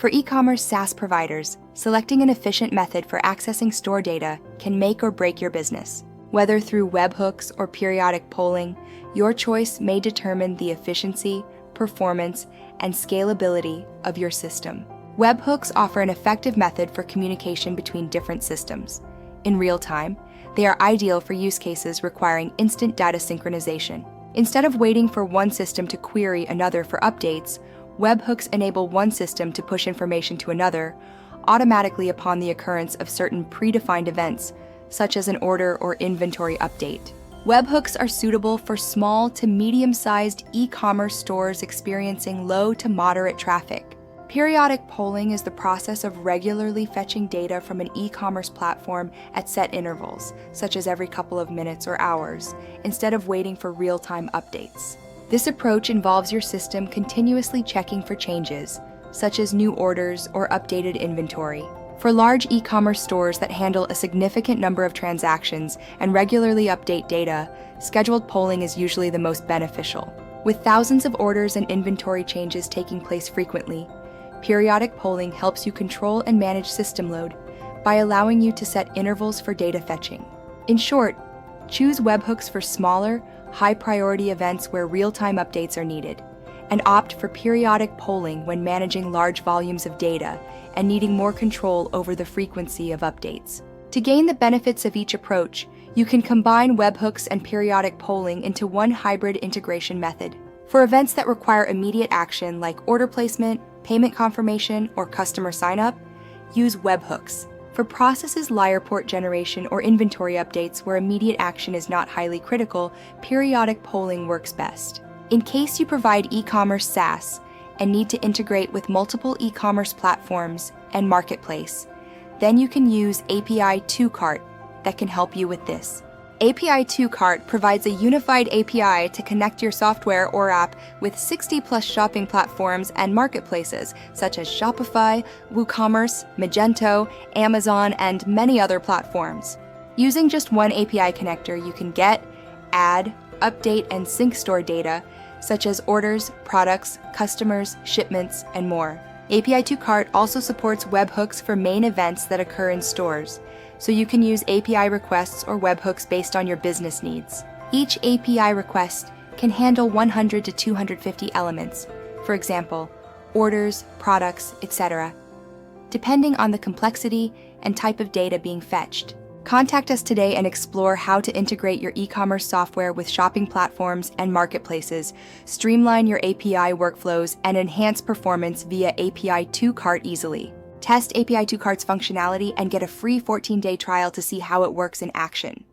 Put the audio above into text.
For e-commerce SaaS providers, selecting an efficient method for accessing store data can make or break your business. Whether through webhooks or periodic polling, your choice may determine the efficiency, performance, and scalability of your system. Webhooks offer an effective method for communication between different systems. In real time, they are ideal for use cases requiring instant data synchronization. Instead of waiting for one system to query another for updates, webhooks enable one system to push information to another automatically upon the occurrence of certain predefined events, such as an order or inventory update. Webhooks are suitable for small to medium-sized e-commerce stores experiencing low to moderate traffic. Periodic polling is the process of regularly fetching data from an e-commerce platform at set intervals, such as every couple of minutes or hours, instead of waiting for real-time updates. This approach involves your system continuously checking for changes, such as new orders or updated inventory. For large e-commerce stores that handle a significant number of transactions and regularly update data, scheduled polling is usually the most beneficial. With thousands of orders and inventory changes taking place frequently, periodic polling helps you control and manage system load by allowing you to set intervals for data fetching. In short, choose webhooks for smaller, high-priority events where real-time updates are needed, and opt for periodic polling when managing large volumes of data and needing more control over the frequency of updates. To gain the benefits of each approach, you can combine webhooks and periodic polling into one hybrid integration method. For events that require immediate action like order placement, payment confirmation, or customer sign-up, use webhooks. For processes, report generation, or inventory updates where immediate action is not highly critical, periodic polling works best. In case you provide e-commerce SaaS and need to integrate with multiple e-commerce platforms and marketplace, then you can use API 2Cart that can help you with this. API 2Cart provides a unified API to connect your software or app with 60+ shopping platforms and marketplaces such as Shopify, WooCommerce, Magento, Amazon, and many other platforms. Using just one API connector, you can get, add, update, and sync store data such as orders, products, customers, shipments, and more. API 2Cart also supports webhooks for main events that occur in stores, so you can use API requests or webhooks based on your business needs. Each API request can handle 100 to 250 elements, for example, orders, products, etc., depending on the complexity and type of data being fetched. Contact us today and explore how to integrate your e-commerce software with shopping platforms and marketplaces, streamline your API workflows, and enhance performance via API 2Cart easily. Test API 2Cart's functionality and get a free 14-day trial to see how it works in action.